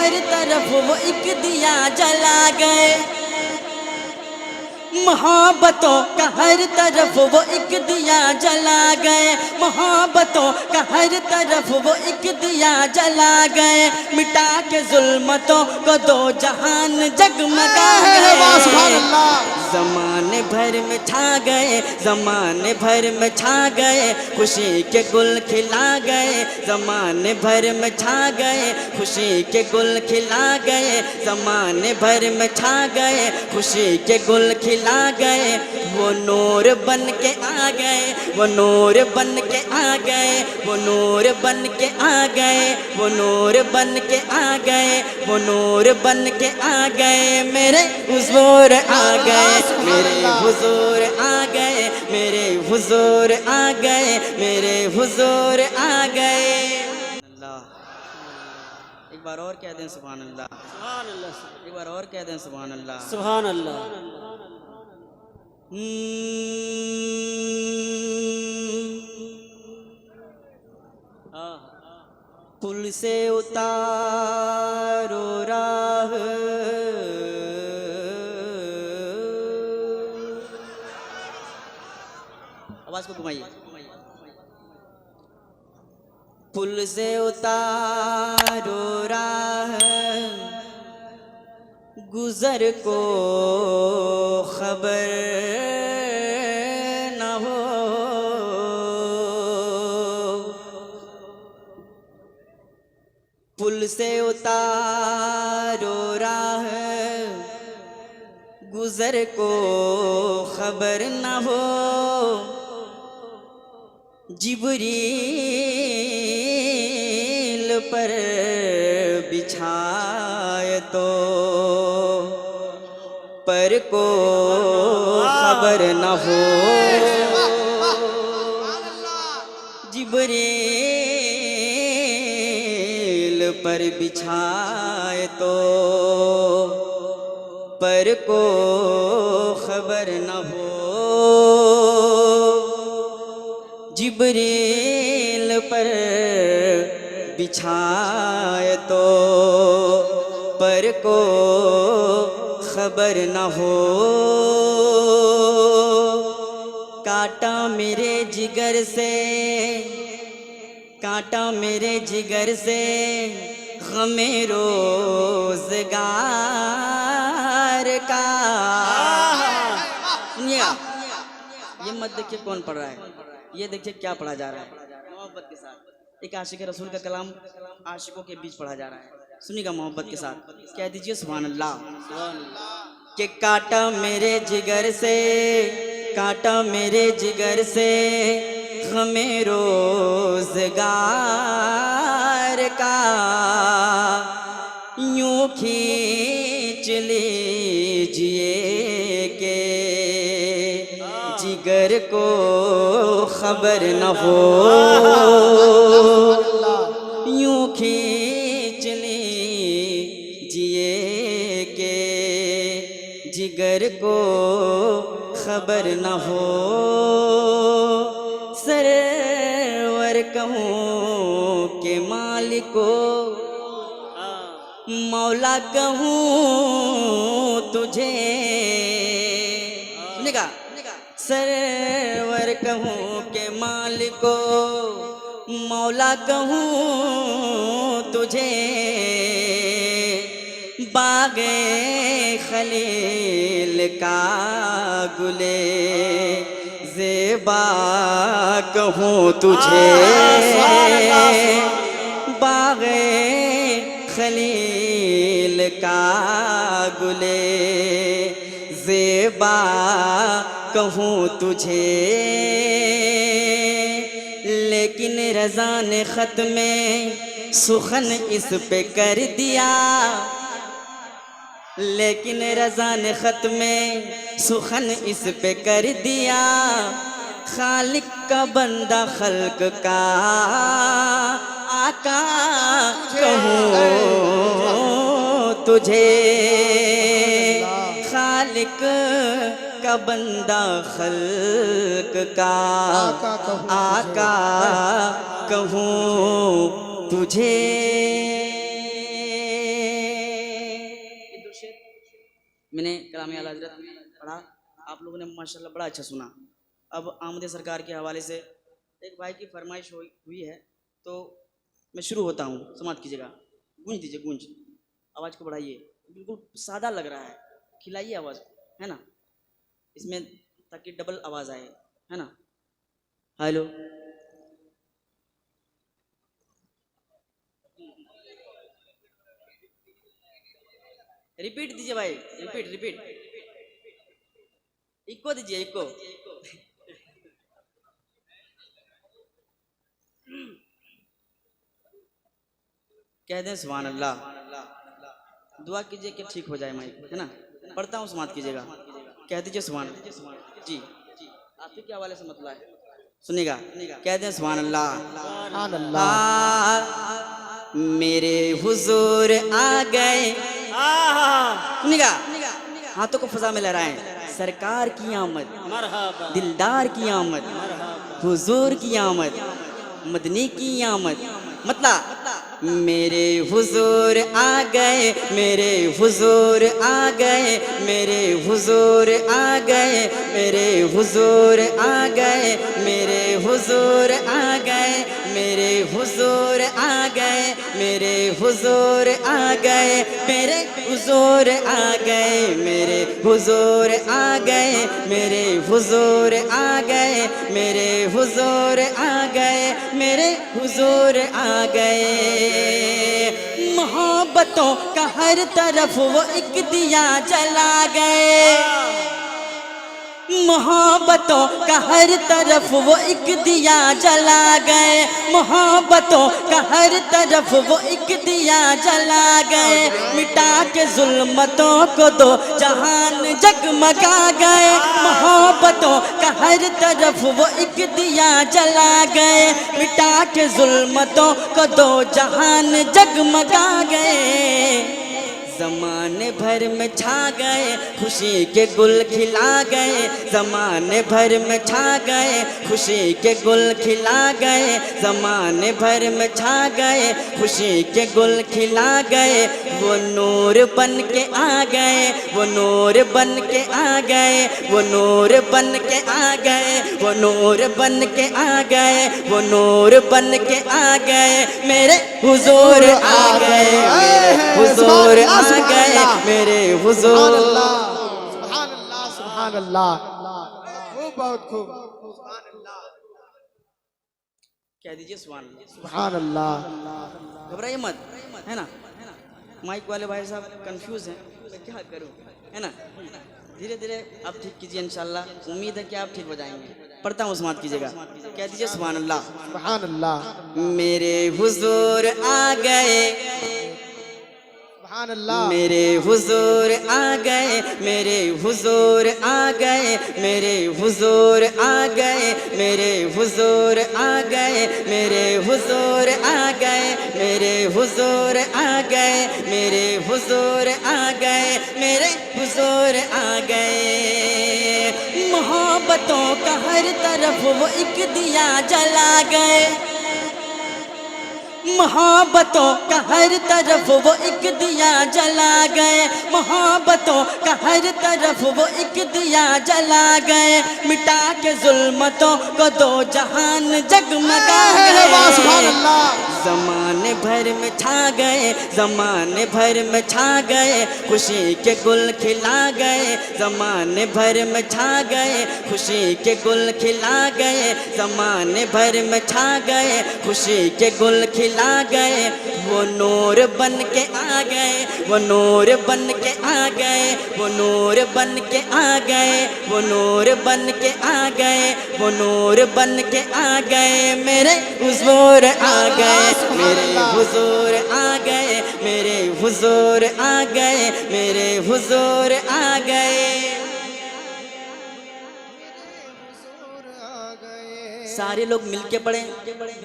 हर तरफ वो एक दिया जला गए, मोहब्बतों का हर तरफ वो एक दिया जला गए, मोहब्बतों का हर तरफ वो एक दिया जला गए, मिटा के जुल्मतों को दो जहान जगमगा गए। ज़माने भर में छा गए, ज़माने भर में छा गए, खुशी के गुल खिला गए, ज़माने भर में छा गए, खुशी के गुल खिला गए, ज़माने भर में छा गए, खुशी के गुल खिला गए। वो नूर बन के आ गए, वो नूर बन के आ गए, वो नूर बन के आ गए, वो नूर बन के आ गए, वो नूर बन के आ गए, मेरे हुजूर आ गए, मेरे हुजूर आ गए, मेरे हुजूर आ गए, मेरे हुजूर आ गए। अल्लाह, एक बार और कह दें सुभान अल्लाह, सुभान अल्लाह, एक बार और कह दें सुभान अल्लाह, सुभान अल्लाह। पुल से उतारो राह, आवाज को घुमाइए, पुल से उतारो राह, गुजर को खबर न हो, पुल से उतारो राह, गुजर को खबर न हो, जिब्रील पर बिछाए तो पर को खबर न हो, जिब्रील पर बिछाए तो पर को खबर न हो, जिब्रील पर बिछाए तो पर को खबर न हो, कांटा मेरे जिगर से, कांटा मेरे जिगर से, गमे रोज़गार का। ये मत देखिए कौन पढ़ रहा है, ये देखिए क्या पढ़ा जा रहा है, मोहब्बत के साथ एक आशिक रसूल का कलाम आशिकों के बीच पढ़ा जा रहा है। सुनिएगा मोहब्बत के साथ, कह दीजिए सुभान अल्लाह। कि कांटा मेरे जिगर से, कांटा मेरे जिगर से, हमें रोज़गार का यूं खींच लीजिए के जिगर को खबर न हो, यूं खींच लीजिए के जिगर को खबर न हो, सरवर कहूँ के मालिको, मौला कहूँ तुझे, निगाह सरवर कहूँ के मालिको, मौला कहूँ तुझे, बागे खलील का गुले ज़ेबा कहूँ तुझे, बागे खलील का गुले ज़ेबा कहूँ तुझे, लेकिन रज़ा ने ख़त में सुखन इस पे कर दिया, लेकिन रज़ा ने ख़त में सुखन इस पे कर दिया, खालिक का बंदा खल्क का आका कहूँ तुझे, खालिक का बंदा खल्क का आका कहूँ तुझे। मैंने कलाम आला हज़रत पढ़ा, आप लोगों ने माशाल्लाह बड़ा अच्छा सुना। अब आमद सरकार के हवाले से एक भाई की फरमाइश हुई है, तो मैं शुरू होता हूँ, समाप्त कीजिएगा। गूंज दीजिए, गूंज, आवाज़ को बढ़ाइए, बिल्कुल सादा लग रहा है, खिलाइए आवाज़ को, है ना, इसमें ताकि डबल आवाज़ आए, है ना। हेलो, रिपीट दीजिए भाई, रिपीट रिपीट, इको दीजिए, इको। कह दें सुभान अल्लाह, दुआ कीजिए कि ठीक हो जाए माइक, है ना। पढ़ता हूँ, समाप्त कीजिएगा, कह दीजिए सुभान जी। आपके क्या हवाले से मतलब है, सुनिएगा, कह दें सुभान अल्लाह। सुभान अल्लाह। मेरे हुजूर आ गए, सुनिएगा, हाथों को फजा में लहराएं। सरकार की आमद, मरहबा, दिलदार की आमद, हुजूर की आमद, मदनी की आमद, मतलब मेरे हुजूर आ गए, मेरे हुजूर आ गए, मेरे हुजूर आ गए, मेरे हुजूर आ गए, मेरे हुजूर आ गए, मेरे हुजूर आ गए, मेरे हुजूर आ गए, मेरे हुजूर आ गए, मेरे हुजूर आ गए, मेरे हुजूर आ गए, मेरे हुजूर आ गए, मेरे हुजूर आ गए। मोहब्बतों का हर तरफ वो एक दिया जला गए, मोहब्बतों का हर तरफ वो एक दिया जला गए, मोहब्बतों का हर तरफ वो एक दिया जला गए, मिटा के जुल्मतों को दो जहान जगमगा गए, मोहब्बतों का हर तरफ वो एक दिया जला गए, मिटा के जुल्मतों को दो जहान जगमगा गए। ज़माने भर में छा गए, खुशी के गुल खिला गए, ज़माने भर में छा गए, खुशी के गुल खिला गए, ज़माने भर में छा गए, खुशी के गुल खिला गए। वो नूर बन के आ गए, वो नूर बन के आ गए, वो नूर बन के आ गए, वो नूर बन के आ गए, वो नूर बन के आ गए, मेरे हुजूर आ गए, मेरे हुजूर आ गए, मेरे हुजूर। सुभान अल्लाह, सुभान अल्लाह, खूब, बहुत खूब, सुभान अल्लाह, कह दीजिए सुभान अल्लाह। सुभान अल्लाह। घबराइए मत, है ना। माइक वाले भाई साहब कंफ्यूज हैं, मैं क्या करूं, है ना। धीरे धीरे आप ठीक कीजिए, इंशाल्लाह उम्मीद है कि आप ठीक हो जाएंगे। पढ़ता हूँ, समाप्त कीजिएगा, कह दीजिए सुभान अल्लाह। सुभान अल्लाह। मेरे हुजूर आ गए, सुभान अल्लाह। मेरे हुजूर आ गए, मेरे हुजूर आ गए, मेरे हुजूर आ गए, मेरे हुजूर आ गए, मेरे हुजूर आ गए, मेरे हुजूर आ गए, मेरे हुजूर आ गए, मेरे हुजूर आ गए। मोहब्बतों का हर तरफ वो एक दिया जला गए, मोहब्बतों का हर तरफ वो एक दिया जला गए, मोहब्बतों का हर तरफ वो एक दिया जला गए, मिटा के जुल्मतों को दो जहान जगमगा गए। ज़माने भर में छा गए, ज़माने भर में छा गए, खुशी के गुल खिला गए, ज़माने भर में छा गए, खुशी के गुल खिला गए, ज़माने भर में छा गए, खुशी के गुल खिला गए। वो नूर बन के आ गए, वो नूर बन के आ गए, वो नूर बन के आ गए, वो नूर बन के आ गए, वो नूर बन के आ गए, मेरे हुजूर आ गए, मेरे हुजूर आ गए, मेरे हुजूर आ गए, मेरे हुजूर आ गए। सारे लोग मिलके पढ़ें,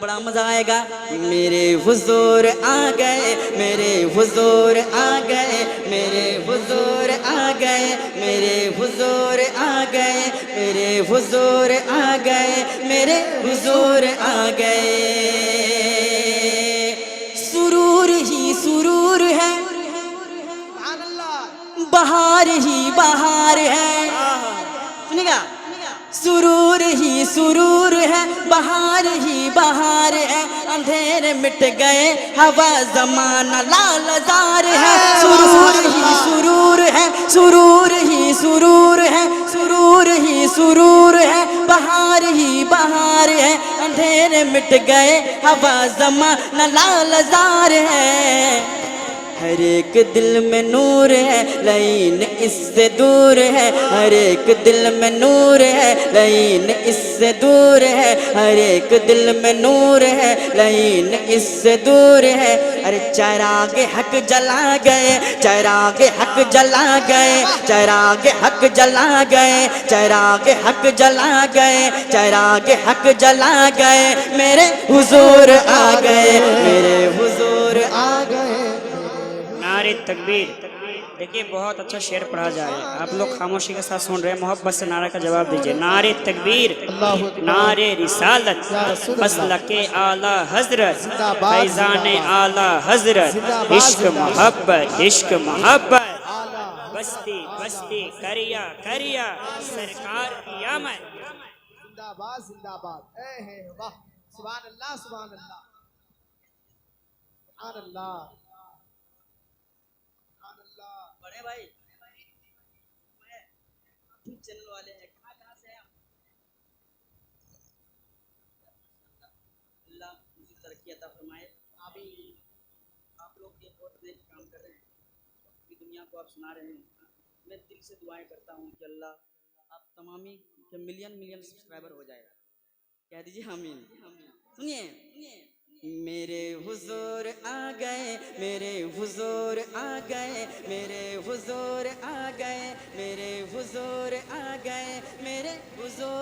बड़ा मजा आएगा। मेरे हुजूर आ गए, मेरे हुजूर आ गए, मेरे हुजूर आ गए, मेरे हुजूर आ गए, मेरे हुजूर आ गए, मेरे हुजूर आ गए। सुरूर ही सुरूर है, बहार बहार ही बहार है। सुनिएगा, सुरूर ही सुरूर है, बहार ही बहार है, अंधेरे मिट गए, हवा जमाना लालजार है। सुरूर ही सुरूर है, सुरूर ही सुरूर है, सुरूर ही सुरूर है, बहार ही बहार है, अंधेरे मिट गए, हवा जमाना लालजार है। हर एक दिल में नूर है, लाइन इससे दूर है, हर एक दिल में नूर है, लाइन इससे दूर है, हर एक दिल में नूर है, लाइन इससे दूर है। अरे चिरागे हक जला गए, चिरागे हक जला गए, चिरागे हक जला गए, चिरागे हक जला गए, चिरागे हक जला गए, मेरे हुजूर आ गए, मेरे हुजूर आ गए। नारे तकबीर। देखिए बहुत अच्छा शेर पढ़ा जा रहा है, आप लोग खामोशी के साथ सुन रहे हैं, मोहब्बत से नारा का जवाब दीजिए। नारे तकबीर, नारे रिसालत, मसलके आला हजरत, फैजान आला हजरत, इश्क मोहब्बत, इश्क मोहब्बत, बस्ती बस्ती करिया करिया, सरकार की आमद। जिंदाबाद जिंदाबाद। वाह, सुभान अल्लाह सुभान अल्लाह सुभान अल्लाह। बड़े भाई चैनल वाले हैं, कहाँ से हैं आप? अल्लाह मुझे तरक्की अता फरमाए। अभी आप लोग ये बहुत नेक काम कर रहे हैं, पूरी दुनिया को आप सुना रहे हैं। मैं दिल से दुआएं करता हूँ कि अल्लाह आप तमामी के मिलियन मिलियन सब्सक्राइबर हो जाए। कह दीजिए आमीन। सुनिए, मेरे हुजूर आ गए, मेरे हुजूर आ गए, मेरे हुजूर आ गए, मेरे हुजूर आ गए, मेरे हुजूर